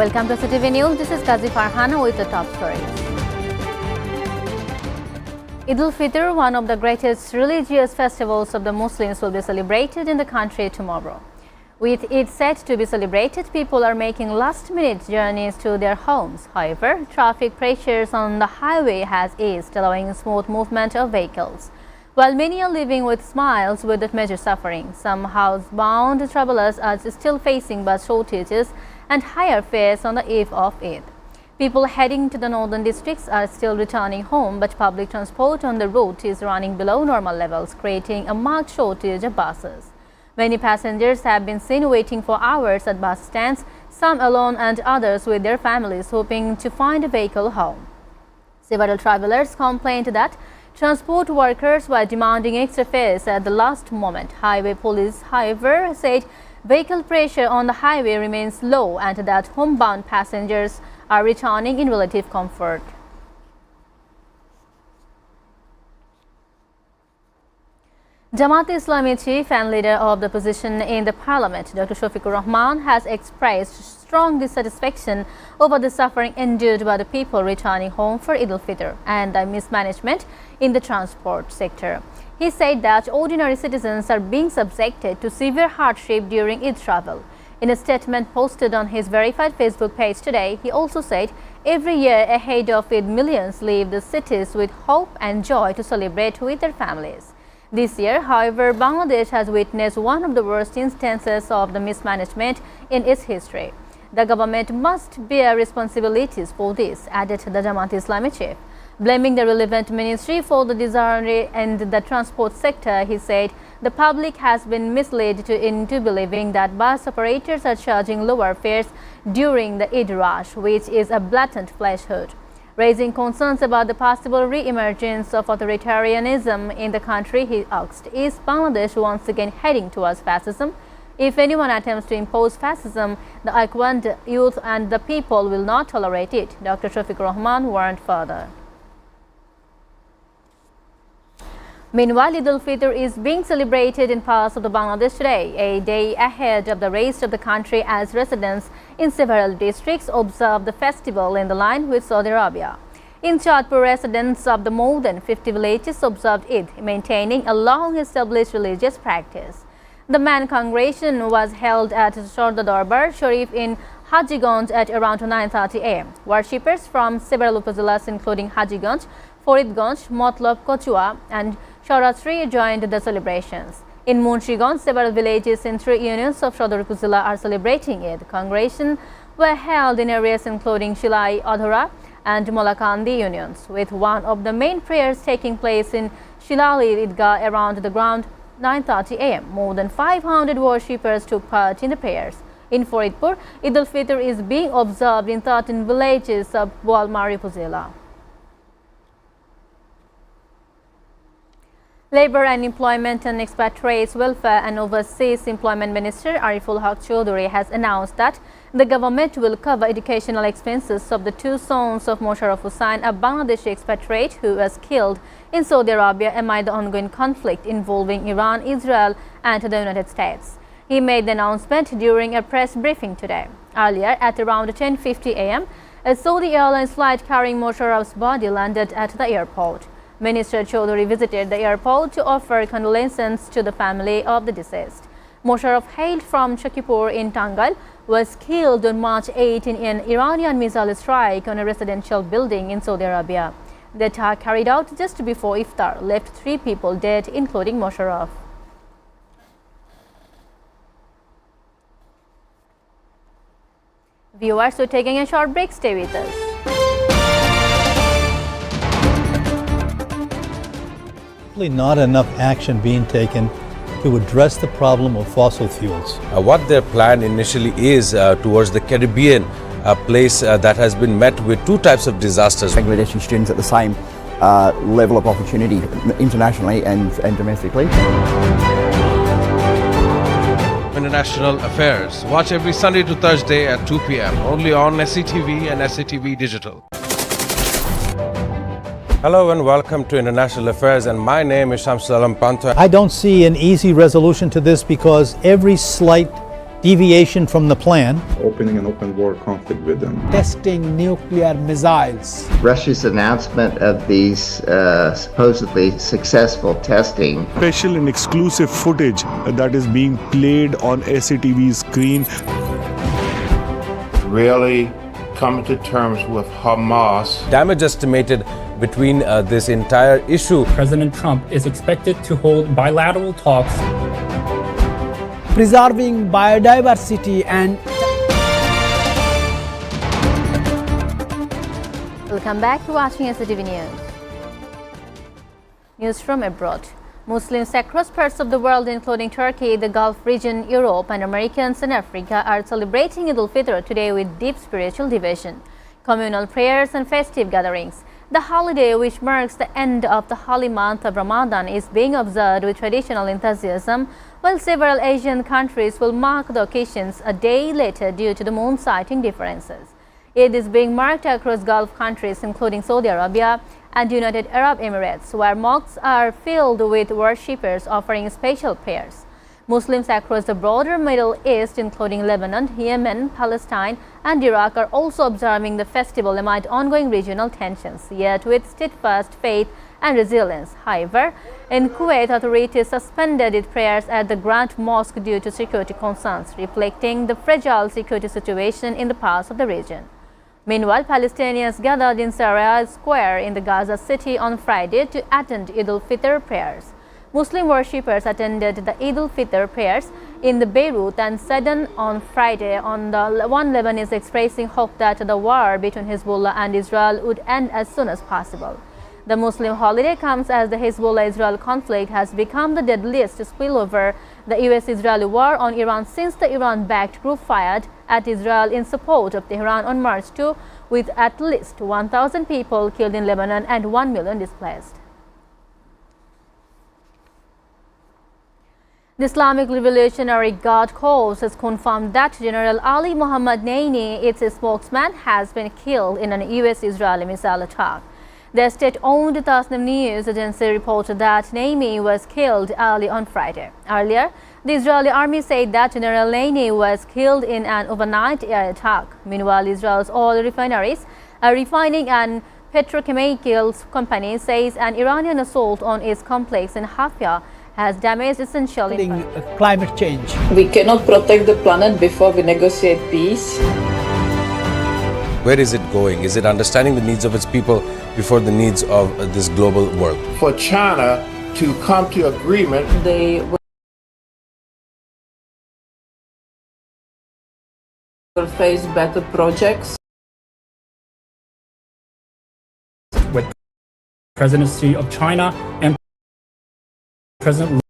Welcome to SATV News. This is Kazi Farhana with the top stories. Eid al-Fitr, one of the greatest religious festivals of the Muslims, will be celebrated in the country tomorrow. With it set to be celebrated, people are making last-minute journeys to their homes. However, traffic pressures on the highway has eased, allowing smooth movement of vehicles. While many are living with smiles without major suffering, some housebound travelers are still facing bus shortages and higher fares on the eve of Eid. People heading to the northern districts are still returning home, but public transport on the route is running below normal levels, creating a marked shortage of buses. Many passengers have been seen waiting for hours at bus stands, some alone and others with their families, hoping to find a vehicle home. Several travelers complained that transport workers were demanding extra fares at the last moment. Highway police, however, said vehicle pressure on the highway remains low and that homebound passengers are returning in relative comfort. Jamaat-e-Islami chief and leader of the opposition in the parliament, Dr. Shafiqur Rahman, has expressed strong dissatisfaction over the suffering endured by the people returning home for Eid al-Fitr and the mismanagement in the transport sector. He said that ordinary citizens are being subjected to severe hardship during Eid travel. In a statement posted on his verified Facebook page today, he also said every year ahead of Eid, millions leave the cities with hope and joy to celebrate with their families. This year, however, Bangladesh has witnessed one of the worst instances of the mismanagement in its history. The government must bear responsibilities for this, added the Jamaat-e-Islami chief. Blaming the relevant ministry for the disarray in the transport sector, he said the public has been misled into believing that bus operators are charging lower fares during the Eid rush, which is a blatant falsehood. Raising concerns about the possible re-emergence of authoritarianism in the country, he asked, is Bangladesh once again heading towards fascism? If anyone attempts to impose fascism, the Ikhwan youth and the people will not tolerate it, Dr. Shafiqur Rahman warned further. Meanwhile, Eid al-Fitr is being celebrated in parts of Bangladesh today, a day ahead of the rest of the country, as residents in several districts observe the festival in the line with Saudi Arabia. In Chatpur, residents of the more than 50 villages observed Eid, maintaining a long-established religious practice. The main congregation was held at Sharda Darbar Sharif in Hajiganj at around 9:30 a.m. Worshippers from several upazilas including Hajiganj, Faridganj, Matlab, Kochua and Sharatri joined the celebrations. In Munshiganj, several villages in 3 unions of Shodor Upazila are celebrating Eid. Congregations were held in areas including Shilai, Adhora and Molakandi unions, with one of the main prayers taking place in Shilali Idgah around the ground 9:30 a.m. More than 500 worshippers took part in the prayers. In Faridpur, Eid al-Fitr is being observed in 13 villages of Boalmari Upazila. Labour and Employment and Expatriates Welfare and Overseas Employment Minister Ariful Haq Chaudhary has announced that the government will cover educational expenses of the 2 sons of Mosharraf Hussain, a Bangladeshi expatriate who was killed in Saudi Arabia amid the ongoing conflict involving Iran, Israel and the United States. He made the announcement during a press briefing today. Earlier, at around 10:50 a.m., a Saudi Airlines flight carrying Mosharraf's body landed at the airport. Minister Chaudhary visited the airport to offer condolences to the family of the deceased. Mosharraf, hailed from Shakipur in Tangal, was killed on March 8 in an Iranian missile strike on a residential building in Saudi Arabia. The attack, carried out just before Iftar, left 3 people dead, including Mosharraf. Viewers, we're taking a short break. Stay with us. Not enough action being taken to address the problem of fossil fuels. What their plan initially is towards the Caribbean, a place that has been met with 2 types of disasters. Bangladeshi students at the same level of opportunity internationally and domestically. International Affairs. Watch every Sunday to Thursday at 2 p.m. only on SATV and SATV Digital. Hello and welcome to International Affairs, and my name is Shamsul Alam Pantha. I don't see an easy resolution to this because every slight deviation from the plan, opening an open war conflict with them. Testing nuclear missiles. Russia's announcement of these supposedly successful testing. Special and exclusive footage that is being played on SATV screen. Really come to terms with Hamas. Damage estimated between this entire issue. President Trump is expected to hold bilateral talks. Preserving biodiversity and Welcome back to watching SATV News. News from abroad. Muslims across parts of the world, including Turkey, the Gulf region, Europe, and Americans in Africa, are celebrating Eid al-Fitr today with deep spiritual devotion, communal prayers, and festive gatherings. The holiday, which marks the end of the holy month of Ramadan, is being observed with traditional enthusiasm, while several Asian countries will mark the occasions a day later due to the moon sighting differences. Eid is being marked across Gulf countries, including Saudi Arabia and United Arab Emirates, where mosques are filled with worshippers offering special prayers. Muslims across the broader Middle East, including Lebanon, Yemen, Palestine, and Iraq, are also observing the festival amid ongoing regional tensions, yet with steadfast faith and resilience. However, in Kuwait, authorities suspended its prayers at the Grand Mosque due to security concerns, reflecting the fragile security situation in the parts of the region. Meanwhile, Palestinians gathered in Saraya Square in the Gaza City on Friday to attend Eid al-Fitr prayers. Muslim worshippers attended the Eid al-Fitr prayers in the Beirut and Sidon on Friday. On the one, Lebanon is expressing hope that the war between Hezbollah and Israel would end as soon as possible. The Muslim holiday comes as the Hezbollah-Israel conflict has become the deadliest spillover the US-Israeli war on Iran since the Iran-backed group fired at Israel in support of Tehran on March 2, with at least 1,000 people killed in Lebanon and 1 million displaced. The Islamic Revolutionary Guard Corps has confirmed that General Ali Mohammad Naini, its spokesman, has been killed in an US-Israeli missile attack. The state-owned Tasnim news agency reported that Naimi was killed early on Friday. Earlier, the Israeli army said that General Naini was killed in an overnight air attack. Meanwhile, Israel's oil refineries, a refining and petrochemicals company, says an Iranian assault on its complex in Hafia has damaged essential infrastructure. Climate change. We cannot protect the planet before we negotiate peace. Where is it going? Is it understanding the needs of its people before the needs of this global world? For China to come to agreement, They will face better projects. With presidency of China and President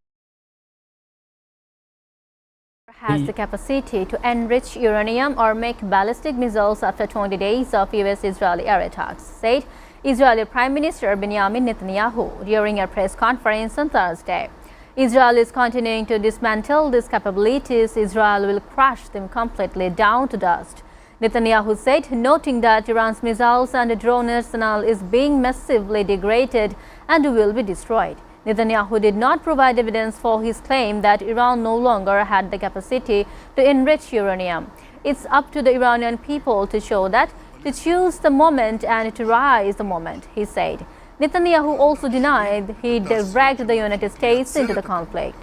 has the capacity to enrich uranium or make ballistic missiles after 20 days of US-Israeli air attacks, said Israeli Prime Minister Benjamin Netanyahu during a press conference on Thursday. Israel is continuing to dismantle these capabilities. Israel will crush them completely down to dust, Netanyahu said, noting that Iran's missiles and drone arsenal is being massively degraded and will be destroyed. Netanyahu did not provide evidence for his claim that Iran no longer had the capacity to enrich uranium. It's up to the Iranian people to show that, to choose the moment and to rise the moment, he said. Netanyahu also denied he dragged the United States into the conflict.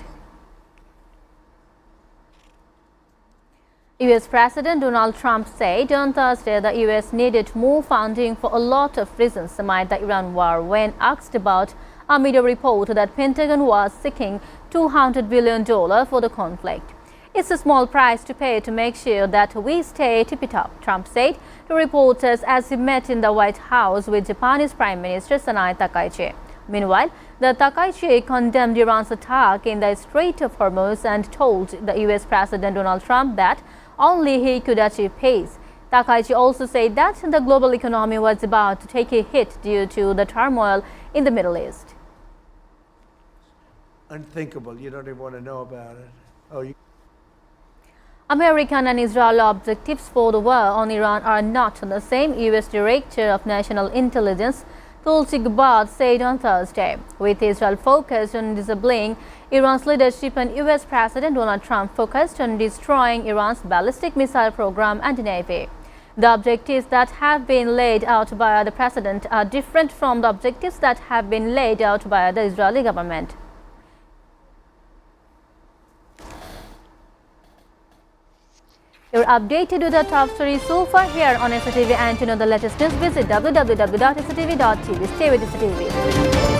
US President Donald Trump said on Thursday the US needed more funding for a lot of reasons amid the Iran war when asked about a media report that Pentagon was seeking $200 billion for the conflict. It's a small price to pay to make sure that we stay tippy-top, Trump said to reporters as he met in the White House with Japanese Prime Minister Sanai Takaichi. Meanwhile, the Takaichi condemned Iran's attack in the Strait of Hormuz and told the US President Donald Trump that only he could achieve peace. Takaichi also said that the global economy was about to take a hit due to the turmoil in the Middle East. Unthinkable. You don't even want to know about it. American and Israeli objectives for the war on Iran are not the same, US Director of National Intelligence Tulsi Gabbard said on Thursday, with Israel focused on disabling Iran's leadership and US President Donald Trump focused on destroying Iran's ballistic missile program and navy. The objectives that have been laid out by the president are different from the objectives that have been laid out by the Israeli government. You're updated with the top stories so far here on SATV, and to know the latest news, visit www.satv.tv. Stay with SATV.